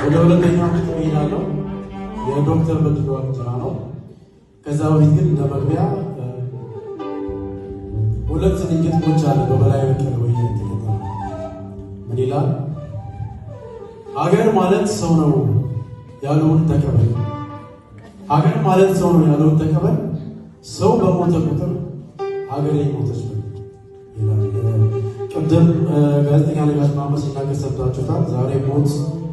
ወደ ሁለተኛው ክፍል እሄዳለሁ። የዶክተር በድሉ ዋቅጅራ ነው። ከዛ በፊት ግን ለመግቢያ ሁለት ግጥሞች አለ በበላይ በቀለ ወይ ምን ይላል? ሀገር ማለት ሰው ነው ያለውን ተቀበል። ሀገር ማለት ሰው ነው ያለውን ተቀበል። ሰው በሞተ ቁጥር ሀገር ሞተች ነው ይላል። ቅድም ጋዜጠኛ ነጋሽ መሐመድ ሲናገር ሰምታችሁታል። ዛሬ ሞት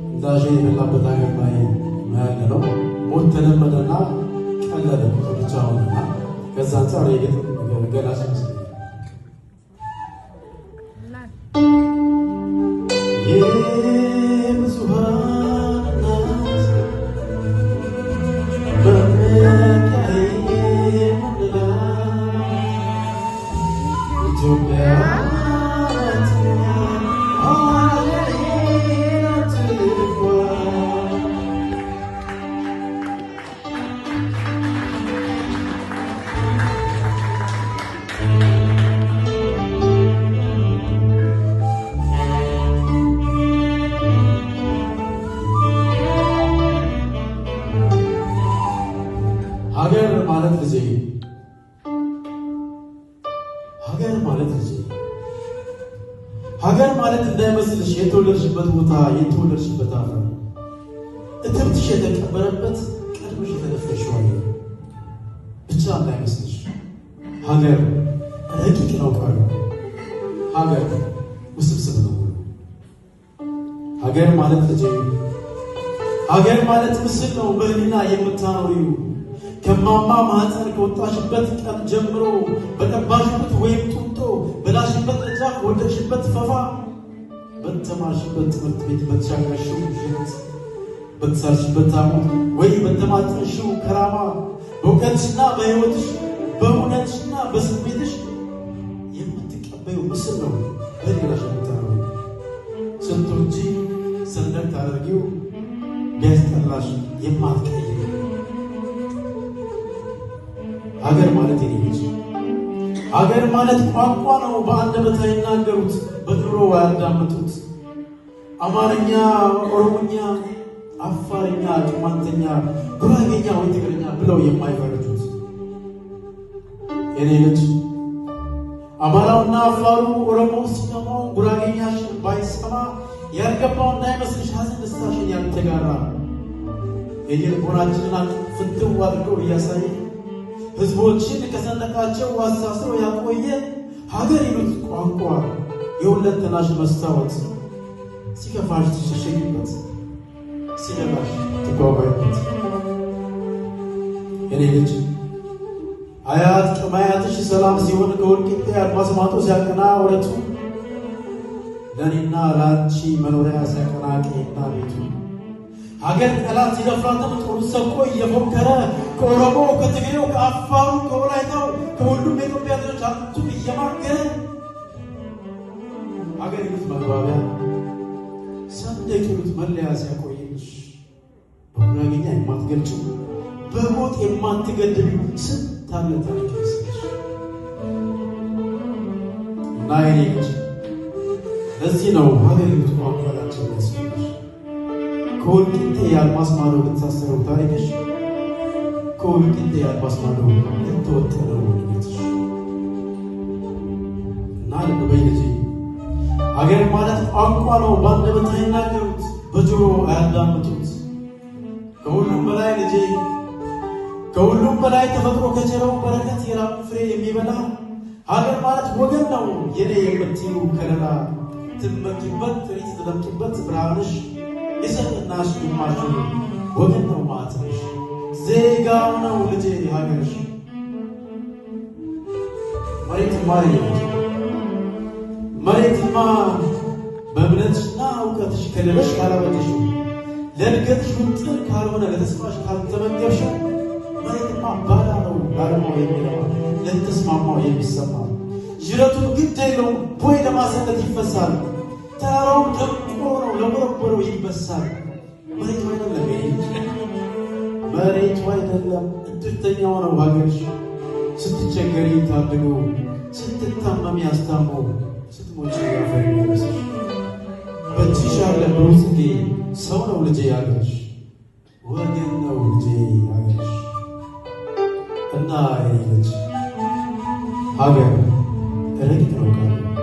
እንዳሸ የበላበት ሀገር ላይ ያለ ነው። ሞት ተለመደና ቀለለ ብቻ ሆነና ከዛ አንጻር የግጥም ገላጭ ይመስለኛል። ሀገር ማለት ልጄ፣ ሀገር ማለት ልጄ፣ ሀገር ማለት እንዳይመስልሽ የተወለድሽበት ቦታ የተወለድሽበት አፈር እትብትሽ የተቀበረበት ቀድመሽ የተደፈርሽው አየር ብቻ እንዳይመስልሽ። ሀገር ረቂቅ ነው ቃሉ፣ ሀገር ውስብስብ ነው። ሀገር ማለት ልጄ፣ ሀገር ማለት ምስል ነው በህሊና የምታኖሪው ከማማ ማህፀን ከወጣሽበት ቀን ጀምሮ በጠባሽበት ወይም ጡጦ በላሽበት ደጃፍ ወደቅሽበት ፈፋ በተማርሽበት ትምህርት ቤት በተሻገርሽው ሽት በተሳልሽበት ታሞት ወይ በተማጠንሽው ከራማ በእውቀትሽና በሕይወትሽ በእውነትሽና በስሜትሽ የምትቀበዩ ምስል ነው በሌላሽ የምታረው ስንቶች ሰንደቅ ታደርጊው ቢያስጠላሽ የማትቀይር ሀገር ማለት የኔ ሀገር ማለት ቋንቋ ነው በአንደበት አይናገሩት በጆሮ ያዳምጡት አማርኛ፣ ኦሮሞኛ፣ አፋርኛ፣ ቅማንተኛ፣ ጉራጌኛ ወይ ትግርኛ ብለው የማይፈርጁት የኔ ልጅ አማራውና አፋሩ ኦሮሞ ሲሰማው ጉራጌኛሽን ባይሰማ ያልገባው እንዳይመስልሽ ሀዘን ደስታሽን ያልተጋራ የልቦናችንን ፍንትው አድርገው እያሳየ ህዝቦችን ከሰንደቃቸው አሳስሮ ያቆየ ሀገር ይሉት ቋንቋ የሁለንተናሽ መስታወት ሲከፋሽ ትሸሸጊበት ሲነጋሽ ትጓጓይበት የኔ ልጅ አያት ቅማያትሽ ሰላም ሲሆን ከወልቂጤ አድማስ ማጦ ሲያቀና ወረቱ ለእኔና ለአንቺ መኖሪያ ሲያቀና ቀይና ቤቱ ሀገር ጠላት ሲደፍራትም ጦር ሰብቆ እየፎከረ ከኦሮሞ ከትግሬው ከአፋሩ ከወላይታው ከሁሉም የኢትዮጵያ ልጆች አንቱም እየማገረ ሀገር ይሉት መግባቢያ ሰንደቅ ይሉት መለያ ሲያቆይልሽ በጉራጌኛ የማትገልጭው በሞት የማትገድል ስንት አለ ታሪክ ይመስልሽ እና የኔ ልጅ ለዚህ ነው ሀገር ይሉት ቋንቋላቸው ያስፈልሽ ከወልቂጤ የአድማስ ማዶ ብታሰረው ታሪክሽ ከወልቂጤ የአድማስ ማዶ ልትወጠረው ወደቤትሽ እና ልብ በይ ልጄ ሀገር ማለት ቋንቋ ነው በአንደበት አይናገሩት በጆሮ አያዳምጡት ከሁሉም በላይ ልጄ ከሁሉም በላይ ተፈጥሮ ከቸረው በረከት የራሱ ፍሬ የሚበላ ሀገር ማለት ወገን ነው የኔ የምትይው ከለላ ትመኪበት ጥሪት ትደምቂበት ብርሃንሽ የሰጥናሽ ግማሽ ወገን ነው ማትነሽ ዜጋው ነው ልጄ ሀገርሽ መሬትማ በእምነትሽና እውቀትሽ ከሌለሽ ካላበጀሽ ለእድገትሽ ውጥን ካልሆነ ለተስፋሽ ካልተመገብሽ መሬትማ ባዳ ነው ባለማው የሚለዋ ለተስማማው የሚሰማ ጅረቱን ግድ የለውም ቦይ ለማሰለት ይፈሳል ተራራውን ደምቆ ነው ለቦረቦረው ይበሳል መሬቱ አይደለም መሬቱ አይደለም እድርተኛው ነው ሀገርሽ ስትቸገሪ ታድጎ ስትታመም ያስታመው ስትሞች ያፈር ይመስልሽ በእጅሽ ያለ ብሩህ ጽጌ ሰው ነው ልጄ ያገርሽ ወገን ነው ልጄ ያገርሽ እና ልጅ ሀገር ረቂቅ ነው ቃሉ